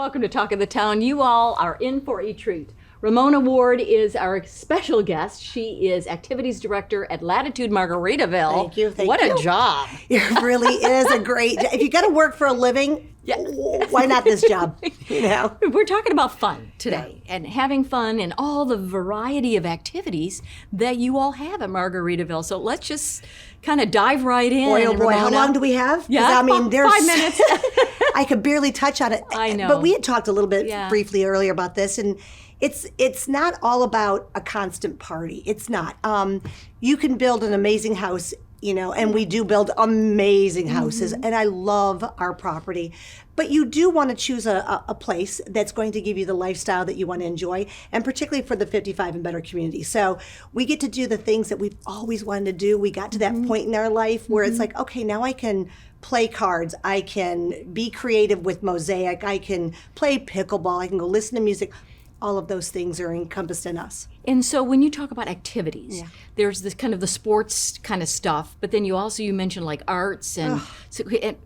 Welcome to Talk of the Town. You all are in for a treat. Ramona Ward is our special guest. She is Activities Director at Latitude Margaritaville. Thank you. What a job. It really is a great job. If you got to work for a living, why not this job? You know? We're talking about fun today and having fun and all the variety of activities that you all have at Margaritaville. So let's just kind of dive right in. Boy, oh boy, how long do we have? Yeah, I mean, there's 5 minutes. I could barely touch on it. I know. But we had talked a little bit briefly earlier about this, and it's not all about a constant party. It's not. You can build an amazing house, you know, and we do build amazing houses, and I love our property. But you do want to choose a place that's going to give you the lifestyle that you want to enjoy, and particularly for the 55 and better community. So we get to do the things that we've always wanted to do. We got to that point in our life where it's like, okay, now I can play cards, I can be creative with mosaic, I can play pickleball, I can go listen to music. All of those things are encompassed in us. And so when you talk about activities, there's this kind of the sports kind of stuff, but then you mentioned like arts and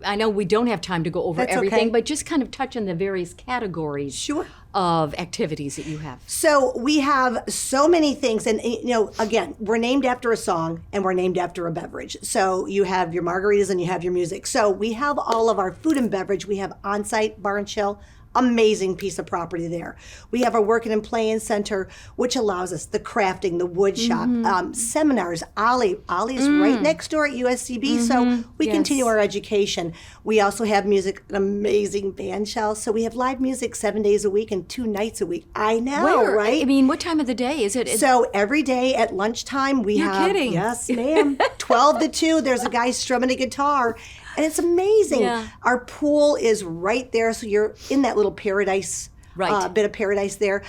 I know we don't have time to go over everything, but just kind of touch on the various categories of activities that you have. So we have so many things, and you know, again, we're named after a song and we're named after a beverage. So you have your margaritas and you have your music. So we have all of our food and beverage. We have on-site bar and chill. Amazing piece of property there. We have our working and playing center, which allows us the crafting, the wood shop, seminars. Ollie is right next door at USCB, so we continue our education. We also have music, an amazing band shell. So we have live music 7 days a week and 2 nights a week. I know, right? I mean, what time of the day is it? So every day at lunchtime we have. You're kidding. Yes, ma'am. 12 to 2. There's a guy strumming a guitar. And it's amazing. Yeah. Our pool is right there, so you're in that little paradise, bit of paradise there.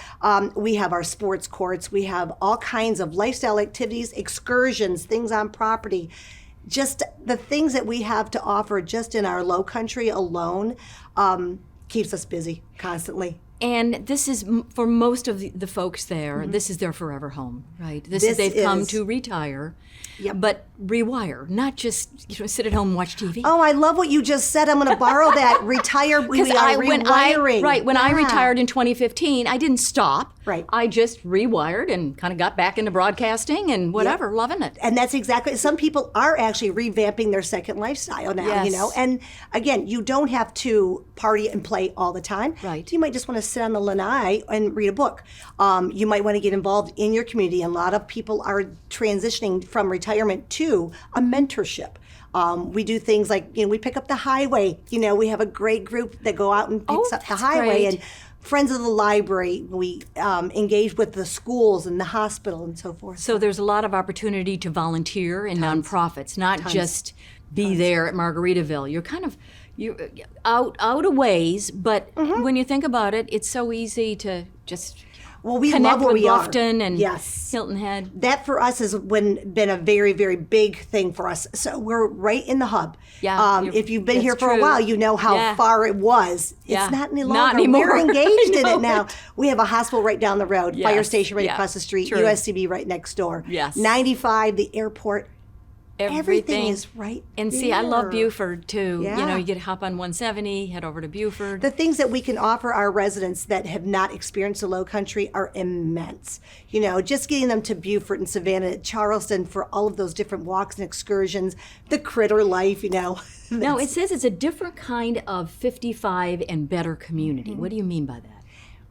We have our sports courts. We have all kinds of lifestyle activities, excursions, things on property. Just the things that we have to offer just in our Lowcountry alone keeps us busy constantly. And this is, for most of the folks there, this is their forever home, right? They've come to retire, but rewire, not just sit at home and watch TV. Oh, I love what you just said. I'm going to borrow that. Retire, we are rewiring. When I retired in 2015, I didn't stop. Right. I just rewired and kind of got back into broadcasting and whatever, loving it. And that's exactly, some people are actually revamping their second lifestyle now, you know. And again, you don't have to party and play all the time. Right. You might just want to sit on the lanai and read a book. You might want to get involved in your community. And a lot of people are transitioning from retirement to a mentorship. We do things like, we pick up the highway. We have a great group that go out and picks up the highway. Great. And Friends of the Library, we engage with the schools and the hospital and so forth. So there's a lot of opportunity to volunteer in nonprofits, not just be there at Margaritaville. You're out a ways, but when you think about it, it's so easy to just we connect love where with we Bluffton are. and Yes. Hilton Head. That for us has been a very, very big thing for us. So we're right in the hub. Yeah, if you've been here for a while, you know how far it was. Yeah. It's not any longer. Not anymore. We're engaged in it now. We have a hospital right down the road, fire station right across the street, True. USCB right next door. Yes. 95, the airport. Everything is right And there. see, I love Beaufort too. Yeah. You get to hop on 170, head over to Beaufort. The things that we can offer our residents that have not experienced the Lowcountry are immense. Just getting them to Beaufort and Savannah, Charleston for all of those different walks and excursions, the critter life, Now, it says it's a different kind of 55 and better community. What do you mean by that?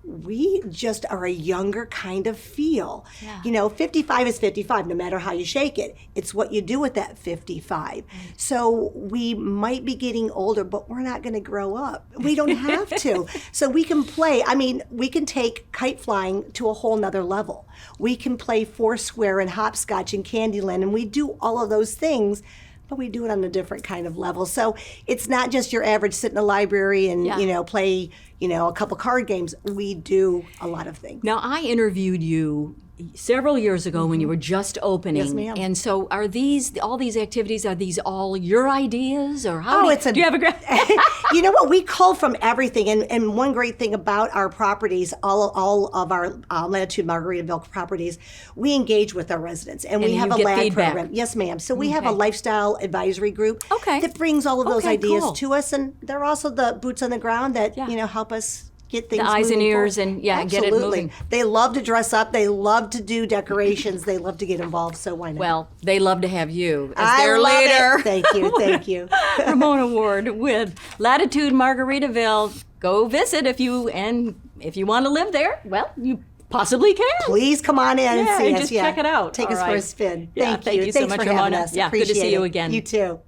We just are a younger kind of feel. 55 is 55, no matter how you shake it. It's what you do with that 55. So we might be getting older, but we're not going to grow up. We don't have to. So we can play. I mean, we can take kite flying to a whole nother level. We can play Foursquare and hopscotch and Candyland, and we do all of those things, but we do it on a different kind of level. So it's not just your average sit in a library and, play, a couple card games. We do a lot of things. Now, I interviewed you several years ago when you were just opening. Yes, ma'am. And so are all these activities, are these all your ideas? Or how do you have a You know what? We cull from everything. And one great thing about our properties, all of our Latitude Margaritaville properties, we engage with our residents. And we have a LAD program. Yes, ma'am. So we have a lifestyle advisory group that brings all of those ideas to us. And they're also the boots on the ground that, help us get things the eyes and moving ears forward. and get it Absolutely. moving. They love to dress up. They love to do decorations. They love to get involved. So why not? Well, they love to have you as I their love leader. it. Thank you. Thank you. Ramona Ward with Latitude Margaritaville. Go visit if you want to live there. Well, you possibly can. Please come on in and see us. Just check it out. Take All us for right. a spin. Yeah, Thank you. so Thanks much, for having Ramona. us. Yeah, good to Appreciate see you it. again. You too.